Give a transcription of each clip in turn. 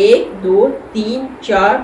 1 2 3 4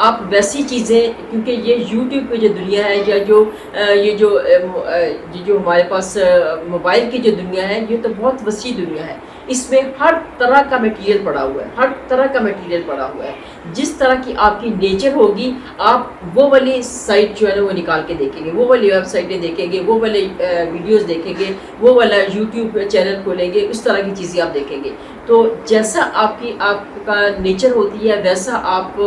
آپ ویسی چیزیں، کیونکہ یہ یوٹیوب پہ جو دنیا ہے یا یہ جو ہمارے پاس موبائل کی جو دنیا ہے، یہ تو بہت وسیع دنیا ہے. اس میں ہر طرح کا میٹیریل پڑا ہوا ہے، ہر طرح کا میٹیریل پڑا ہوا ہے. جس طرح کی آپ کی نیچر ہوگی آپ وہ والی سائٹ جو ہے نا وہ نکال کے دیکھیں گے، وہ والی ویب سائٹیں دیکھیں گے، وہ والے ویڈیوز دیکھیں گے، وہ والا یوٹیوب چینل کھولیں گے، اس طرح کی چیزیں آپ دیکھیں گے. تو جیسا آپ کا نیچر ہوتی ہے ویسا آپ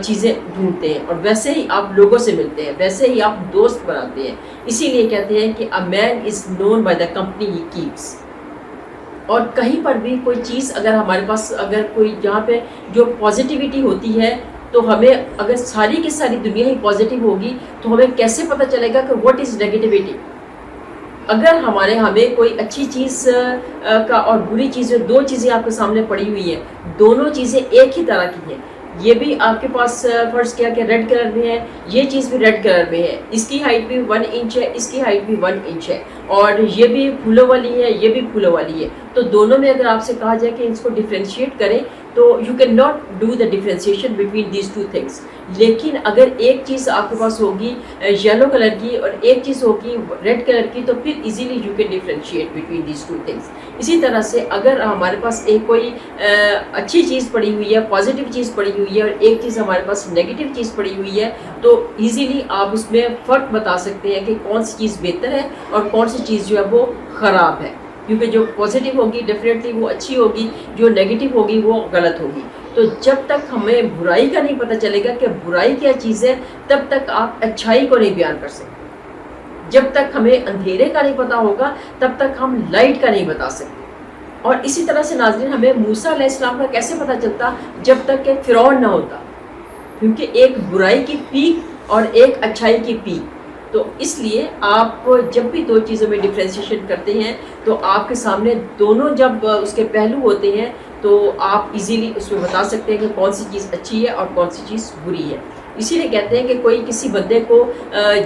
چیزیں ڈھونڈتے ہیں، اور ویسے ہی آپ لوگوں سے ملتے ہیں، ویسے ہی آپ دوست بناتے ہیں. اسی لیے کہتے ہیں کہ a man is known by the company he keeps. اور کہیں پر بھی کوئی چیز اگر ہمارے پاس اگر کوئی جہاں پہ جو پازیٹیوٹی ہوتی ہے تو ہمیں اگر ساری کی ساری دنیا ہی پازیٹیو ہوگی تو ہمیں کیسے پتہ چلے گا کہ واٹ از نیگیٹیوٹی. اگر ہمیں کوئی اچھی چیز کا اور بری چیز، دو چیزیں آپ کے سامنے پڑی ہوئی ہیں، دونوں چیزیں ایک ہی طرح کی ہیں، یہ بھی آپ کے پاس فرض کیا کہ ریڈ کلر میں ہے، یہ چیز بھی ریڈ کلر میں ہے، اس کی ہائٹ بھی 1 انچ ہے، اس کی ہائٹ بھی 1 انچ ہے، اور یہ بھی پھولوں والی ہے، یہ بھی پھولوں والی ہے. تو دونوں میں اگر آپ سے کہا جائے کہ اس کو ڈفرینشیٹ کریں تو you can not do the differentiation between these two things. لیکن اگر ایک چیز آپ کے پاس ہوگی یلو کلر کی اور ایک چیز ہوگی ریڈ کلر کی تو پھر easily you can differentiate between these two things. اسی طرح سے اگر ہمارے پاس ایک کوئی اچھی چیز پڑی ہوئی ہے، پازیٹیو چیز پڑی ہوئی ہے، اور ایک چیز ہمارے پاس نیگیٹو چیز پڑی ہوئی ہے، تو ایزیلی آپ اس میں فرق بتا سکتے ہیں کہ کون سی چیز بہتر ہے اور کون سی چیز جو ہے وہ خراب ہے. کیونکہ جو پازیٹیو ہوگی ڈیفینیٹلی وہ اچھی ہوگی، جو نیگیٹو ہوگی وہ غلط ہوگی. تو جب تک ہمیں برائی کا نہیں پتہ چلے گا کہ برائی کیا چیز ہے، تب تک آپ اچھائی کو نہیں بیان کر سکتے. جب تک ہمیں اندھیرے کا نہیں پتہ ہوگا تب تک ہم لائٹ کا نہیں بتا سکتے. اور اسی طرح سے ناظرین، ہمیں موسیٰ علیہ السلام کا کیسے پتہ چلتا جب تک کہ فرعون نہ ہوتا، کیونکہ ایک برائی کی پیک اور ایک اچھائی کی پیک. تو اس لیے آپ جب بھی دو چیزوں میں ڈفرینسیشن کرتے ہیں تو آپ کے سامنے دونوں جب اس کے پہلو ہوتے ہیں تو آپ ایزیلی اس میں بتا سکتے ہیں کہ کون سی چیز اچھی ہے اور کون سی چیز بری ہے. اسی لیے کہتے ہیں کہ کوئی کسی بندے کو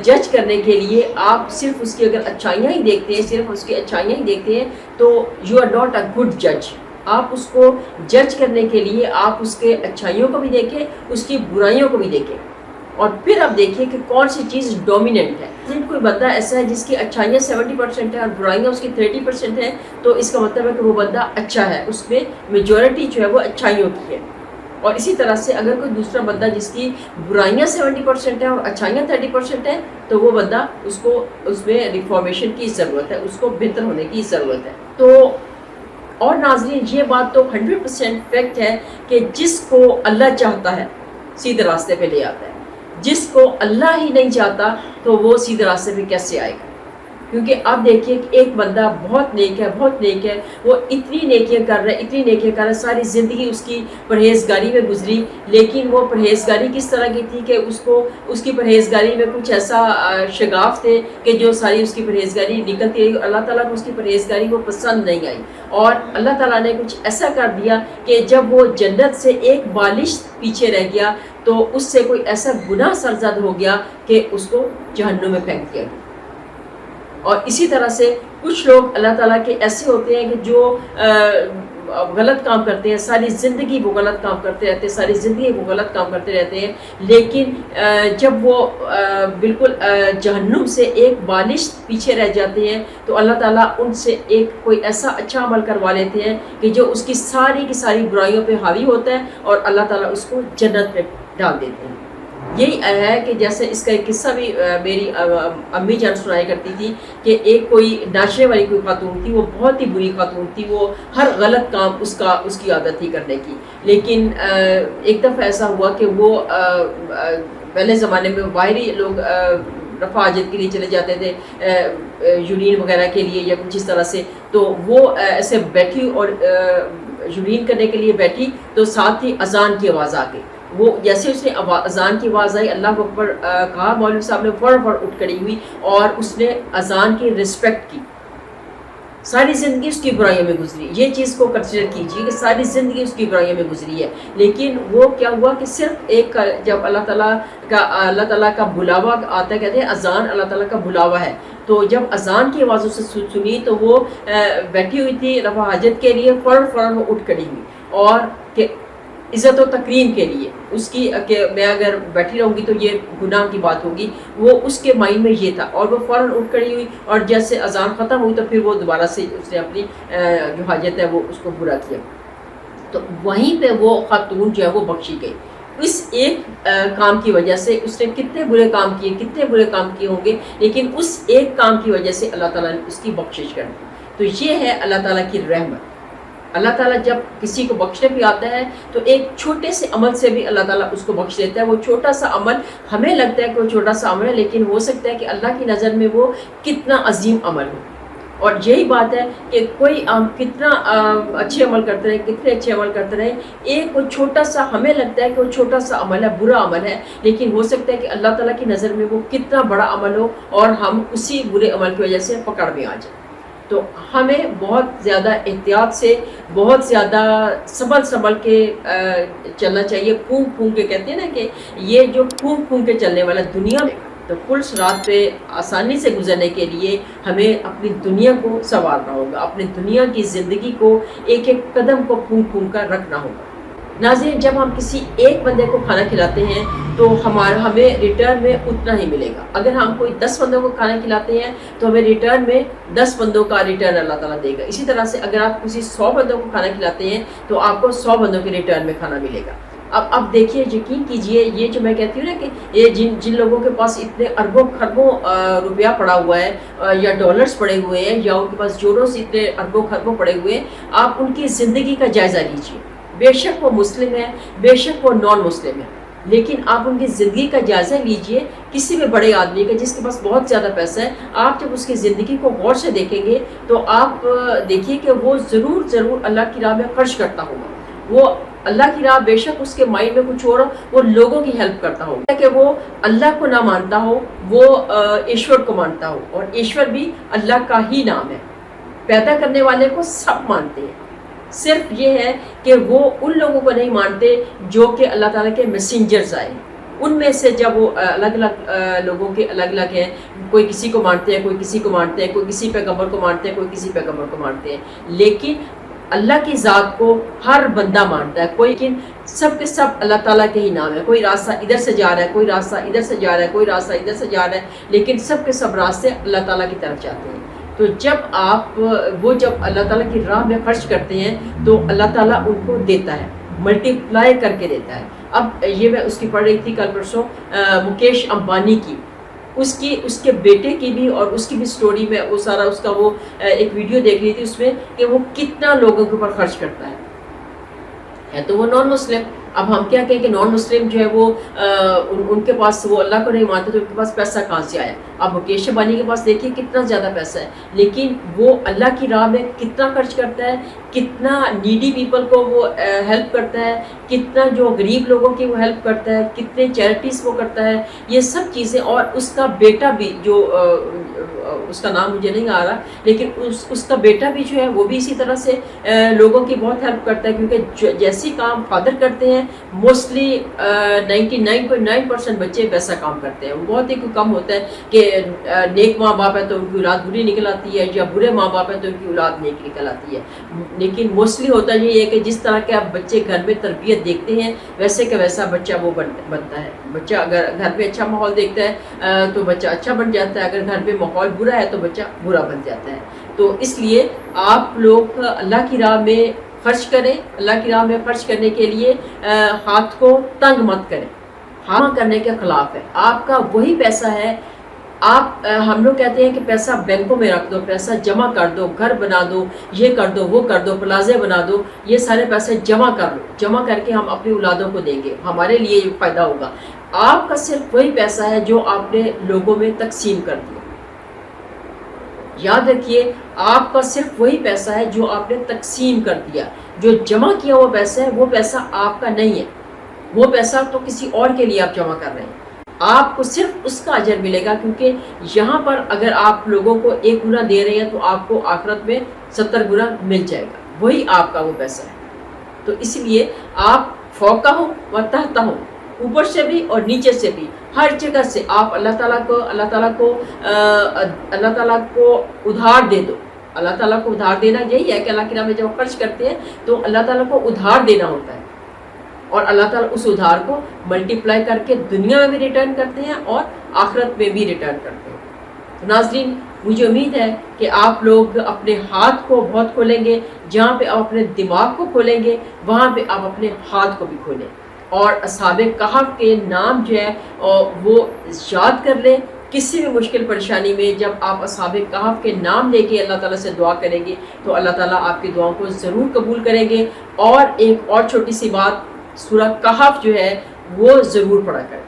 جج کرنے کے لیے آپ صرف اس کی اگر اچھائیاں ہی دیکھتے ہیں، صرف اس کی اچھائیاں ہی دیکھتے ہیں تو you are not a good جج. آپ اس کو جج کرنے کے لیے آپ اس کے اچھائیوں کو بھی دیکھیں، اس کی برائیوں کو بھی دیکھیں، اور پھر آپ دیکھیں کہ کون سی چیز ڈومیننٹ ہے. صرف کوئی بندہ ایسا ہے جس کی اچھائیاں 70% ہیں اور برائیاں اس کی 30% ہیں تو اس کا مطلب ہے کہ وہ بندہ اچھا ہے، اس میں میجورٹی جو ہے وہ اچھائیوں کی ہے. اور اسی طرح سے اگر کوئی دوسرا بندہ جس کی برائیاں 70% ہیں اور اچھائیاں 30% ہیں تو وہ بندہ اس میں ریفارمیشن کی ضرورت ہے، اس کو بہتر ہونے کی ضرورت ہے. تو اور ناظرین، یہ بات تو 100% فیکٹ ہے کہ جس کو اللہ چاہتا ہے سیدھے راستے پہ لے آتا ہے، جس کو اللہ ہی نہیں چاہتا تو وہ سیدھے راستے پہ کیسے آئے گا. کیونکہ آپ دیکھیے کہ ایک بندہ بہت نیک ہے، بہت نیک ہے، وہ اتنی نیکیاں کر رہا ہے، اتنی نیکیاں کر رہا ہے، ساری زندگی اس کی پرہیزگاری میں گزری، لیکن وہ پرہیزگاری کس طرح کی تھی کہ اس کی پرہیزگاری میں کچھ ایسا شگاف تھے کہ جو ساری اس کی پرہیزگاری نکلتی رہی. اللہ تعالیٰ کو اس کی پرہیزگاری کو پسند نہیں آئی، اور اللہ تعالیٰ نے کچھ ایسا کر دیا کہ جب وہ جنت سے ایک بالش پیچھے رہ گیا تو اس سے کوئی ایسا گناہ سرزد ہو گیا کہ اس کو جہنم میں پھینک دیا گیا. اور اسی طرح سے کچھ لوگ اللہ تعالیٰ کے ایسے ہوتے ہیں کہ جو غلط کام کرتے ہیں، ساری زندگی وہ غلط کام کرتے رہتے ہیں، ساری زندگی وہ غلط کام کرتے رہتے ہیں، لیکن جب وہ بالکل جہنم سے ایک بالش پیچھے رہ جاتے ہیں تو اللہ تعالیٰ ان سے کوئی ایسا اچھا عمل کروا لیتے ہیں کہ جو اس کی ساری برائیوں پہ حاوی ہوتا ہے، اور اللہ تعالیٰ اس کو جنت میں ڈال دیتے ہیں. یہی ہے کہ جیسے اس کا ایک قصہ بھی میری امی جان سنایا کرتی تھی کہ ایک کوئی ناشے والی کوئی خاتون تھی، وہ بہت ہی بری خاتون تھی، وہ ہر غلط کام اس کی عادت تھی کرنے کی. لیکن ایک دفعہ ایسا ہوا کہ وہ پہلے زمانے میں باہری لوگ رفع حاجت کے لیے چلے جاتے تھے، یورین وغیرہ کے لیے یا کچھ اس طرح سے، تو وہ ایسے بیٹھی اور یورین کرنے کے لیے بیٹھی تو ساتھ ہی اذان کی آواز آ گئی. وہ جیسے اس نے اذان کی آواز آئی، اللہ اکبر کہا، مولوی صاحب نے فوراً اٹھ کھڑی ہوئی اور اس نے اذان کی رسپیکٹ کی. ساری زندگی اس کی برائیوں میں گزری. یہ چیز کو کنسیڈر کیجیے کہ ساری زندگی اس کی برائیوں میں گزری ہے، لیکن وہ کیا ہوا کہ صرف ایک جب اللہ تعالیٰ کا بلاوا آتا ہے، کہتے ہیں اذان اللہ تعالیٰ کا بلاوا ہے، تو جب اذان کی آواز اسے سنی تو وہ بیٹھی ہوئی تھی رفع حاجت کے لیے، فوراً وہ اٹھ کھڑی ہوئی اور کہ عزت و تکریم کے لیے اس کی کہ میں اگر بیٹھی رہوں گی تو یہ گناہ کی بات ہوگی، وہ اس کے مائنڈ میں یہ تھا، اور وہ فوراً اٹھ کھڑی ہوئی، اور جیسے اذان ختم ہوئی تو پھر وہ دوبارہ سے اس نے اپنی جو حاجت ہے وہ اس کو پورا کیا. تو وہیں پہ وہ خاتون جو ہے وہ بخشی گئی. اس ایک کام کی وجہ سے اس نے کتنے برے کام کیے ہوں گے، لیکن اس ایک کام کی وجہ سے اللہ تعالیٰ نے اس کی بخشش کر دی. تو یہ ہے اللہ تعالیٰ کی رحمت. اللہ تعالیٰ جب کسی کو بخشنے بھی آتا ہے تو ایک چھوٹے سے عمل سے بھی اللہ تعالیٰ اس کو بخش دیتا ہے. وہ چھوٹا سا عمل ہمیں لگتا ہے کہ وہ چھوٹا سا عمل ہے، لیکن ہو سکتا ہے کہ اللہ کی نظر میں وہ کتنا عظیم عمل ہو. اور یہی بات ہے کہ کوئی کتنا اچھے عمل کرتے رہے، ایک وہ چھوٹا سا ہمیں لگتا ہے کہ وہ چھوٹا سا عمل ہے، برا عمل ہے، لیکن ہو سکتا ہے کہ اللہ تعالیٰ کی نظر میں وہ کتنا بڑا عمل ہو اور ہم اسی برے عمل کی وجہ سے پکڑ میں آ جائیں. تو ہمیں بہت زیادہ احتیاط سے، بہت زیادہ سنبھل کے چلنا چاہیے. پھونک کے کہتے ہیں نا کہ یہ جو پھونک کے چلنے والا دنیا میں، تو پل صراط پہ آسانی سے گزرنے کے لیے ہمیں اپنی دنیا کو سنوارنا ہوگا، اپنی دنیا کی زندگی کو ایک ایک قدم کو پھونک کر رکھنا ہوگا. ناظرین، جب ہم کسی ایک بندے کو کھانا کھلاتے ہیں تو ہمیں ریٹرن میں اتنا ہی ملے گا. اگر ہم کوئی 10 بندوں کو کھانا کھلاتے ہیں تو ہمیں ریٹرن میں 10 بندوں کا ریٹرن اللہ تعالیٰ دے گا. اسی طرح سے اگر آپ کسی 100 بندوں کو کھانا کھلاتے ہیں تو آپ کو 100 بندوں کے ریٹرن میں کھانا ملے گا. اب دیکھیے، یقین کیجئے، یہ جو میں کہتی ہوں نا کہ یہ جن لوگوں کے پاس اتنے اربوں خربوں روپیہ پڑا ہوا ہے، یا ڈالرز پڑے ہوئے ہیں، یا ان کے پاس جوڑوں سے اتنے اربوں خربوں پڑے ہوئے ہیں، آپ ان کی زندگی کا جائزہ لیجیے. بے شک وہ مسلم ہے، بے شک وہ نان مسلم ہے، لیکن آپ ان کی زندگی کا جائزہ لیجئے. کسی بھی بڑے آدمی کا جس کے پاس بہت زیادہ پیسہ ہے، آپ جب اس کی زندگی کو غور سے دیکھیں گے تو آپ دیکھیے کہ وہ ضرور اللہ کی راہ میں خرچ کرتا ہوگا. وہ اللہ کی راہ، بے شک اس کے مائنڈ میں کچھ اور ہو، وہ لوگوں کی ہیلپ کرتا ہوگا. کہ وہ اللہ کو نہ مانتا ہو، وہ ایشور کو مانتا ہو، اور ایشور بھی اللہ کا ہی نام ہے. پیدا کرنے والے کو سب مانتے ہیں، صرف یہ ہے کہ وہ ان لوگوں کو نہیں مانتے جو کہ اللہ تعالیٰ کے میسنجرز آئے. ان میں سے جب وہ الگ الگ لوگوں کے الگ الگ ہیں، کوئی کسی کو مانتے ہیں، کوئی کسی کو مانتے ہیں، کوئی کسی پیغمبر کو مانتے ہیں، کوئی کسی پیغمبر کو مانتے ہیں، لیکن اللہ کی ذات کو ہر بندہ مانتا ہے. کوئی لیکن سب کے سب اللہ تعالیٰ کے ہی نام ہے. کوئی راستہ ادھر سے جا رہا ہے، کوئی راستہ ادھر سے جا رہا ہے، کوئی راستہ ادھر سے جا رہا ہے، لیکن سب کے سب راستے اللہ تعالیٰ کی طرف جاتے ہیں. تو جب جب اللہ تعالیٰ کی راہ میں خرچ کرتے ہیں تو اللہ تعالیٰ ان کو دیتا ہے، ملٹی پلائی کر کے دیتا ہے. اب یہ میں اس کی پڑھ رہی تھی کل پرسوں، مکیش امبانی کی، اس کے بیٹے کی بھی اور اس کی بھی سٹوری میں وہ سارا اس کا وہ ایک ویڈیو دیکھ رہی تھی، اس میں کہ وہ کتنا لوگوں کے اوپر خرچ کرتا ہے تو وہ نان مسلم. اب ہم کیا کہیں کہ نان مسلم جو ہے وہ ان کے پاس وہ اللہ کو نہیں مانتے تو ان کے پاس پیسہ کہاں سے آیا. اب مکیش امبانی کے پاس دیکھیے کتنا زیادہ پیسہ ہے، لیکن وہ اللہ کی راہ میں کتنا خرچ کرتا ہے، کتنا نیڈی پیپل کو وہ ہیلپ کرتا ہے، کتنا جو غریب لوگوں کی وہ ہیلپ کرتا ہے، کتنے چیریٹیز وہ کرتا ہے، یہ سب چیزیں. اور اس کا بیٹا بھی جو اس کا نام مجھے نہیں آ رہا، لیکن اس کا بیٹا بھی جو ہے وہ بھی اسی طرح سے لوگوں کی بہت ہیلپ کرتا ہے. کیونکہ جیسی کام فادر کرتے ہیں موسٹلی 99.9% بچے ویسا کام کرتے ہیں. وہ بہت ہی کم ہوتا ہے کہ نیک ماں باپ ہے تو ان کی اولاد بری نکل آتی ہے، یا برے ماں باپ ہے تو ان کی اولاد نیک نکل آتی ہے. لیکن موسٹلی ہوتا یہ ہے کہ جس طرح کے آپ بچے گھر میں تربیت دیکھتے ہیں ویسے کہ ویسا بچہ وہ بنتا ہے. بچہ اگر گھر پہ اچھا ماحول دیکھتا ہے تو بچہ اچھا بن جاتا ہے، اگر گھر پہ ماحول برا ہے تو بچہ برا بن جاتا ہے. تو اس لیے آپ لوگ اللہ کی راہ میں خرچ کریں. اللہ کی راہ میں خرچ کرنے کے لیے ہاتھ کو تنگ مت کریں. ہاں کرنے کے خلاف ہے. آپ کا وہی پیسہ ہے. ہم لوگ کہتے ہیں کہ پیسہ بینکوں میں رکھ دو، پیسہ جمع کر دو، گھر بنا دو، یہ کر دو، وہ کر دو، پلازے بنا دو، یہ سارے پیسے جمع کر لو، جمع کر کے ہم اپنی اولادوں کو دیں گے، ہمارے لیے یہ فائدہ ہوگا. آپ کا صرف وہی پیسہ ہے جو آپ نے لوگوں میں تقسیم کر دیا. یاد رکھیے، آپ کا صرف وہی پیسہ ہے جو آپ نے تقسیم کر دیا. جو جمع کیا ہوا پیسہ ہے وہ پیسہ آپ کا نہیں ہے، وہ پیسہ تو کسی اور کے لیے آپ جمع کر رہے ہیں. آپ کو صرف اس کا اجر ملے گا، کیونکہ یہاں پر اگر آپ لوگوں کو 1 گنا دے رہے ہیں تو آپ کو آخرت میں 70 گنا مل جائے گا. وہی آپ کا وہ پیسہ ہے. تو اس لیے آپ فوقہ ہو و تحت ہو، اوپر سے بھی اور نیچے سے بھی، ہر جگہ سے آپ اللہ تعالیٰ کو ادھار دے دو. اللہ تعالیٰ کو ادھار دینا یہی ہے کہ اللہ کی راہ میں جب خرچ کرتے ہیں تو اللہ تعالیٰ کو ادھار دینا ہوتا ہے. اور اللہ تعالیٰ اس ادھار کو ملٹیپلائی کر کے دنیا میں بھی ریٹرن کرتے ہیں اور آخرت میں بھی ریٹرن کرتے ہیں۔ تو ناظرین، مجھے امید ہے کہ آپ لوگ اپنے ہاتھ کو بہت کھولیں گے، جہاں پہ آپ اپنے دماغ کو کھولیں گے وہاں پہ آپ اپنے ہاتھ کو بھی کھولیں، اور اصحاب کہف کے نام جو ہے وہ یاد کر لیں۔ کسی بھی مشکل پریشانی میں جب آپ اصحاب کہف کے نام لے کے اللہ تعالیٰ سے دعا کریں گے تو اللہ تعالیٰ آپ کی دعاؤں کو ضرور قبول کریں گے۔ اور ایک اور چھوٹی سی بات، سورہ کہف جو ہے وہ ضرور پڑھا کریں۔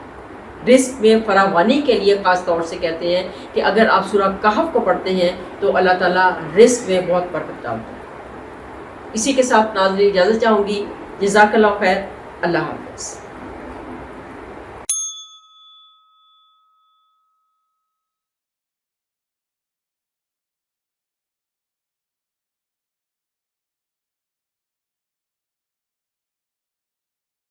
رزق میں فراوانی کے لیے خاص طور سے کہتے ہیں کہ اگر آپ سورہ کہف کو پڑھتے ہیں تو اللہ تعالیٰ رزق میں بہت برکت ڈالتا ہے۔ اسی کے ساتھ ناظرین اجازت چاہوں گی، جزاک اللہ خیر، اللہ حافظ۔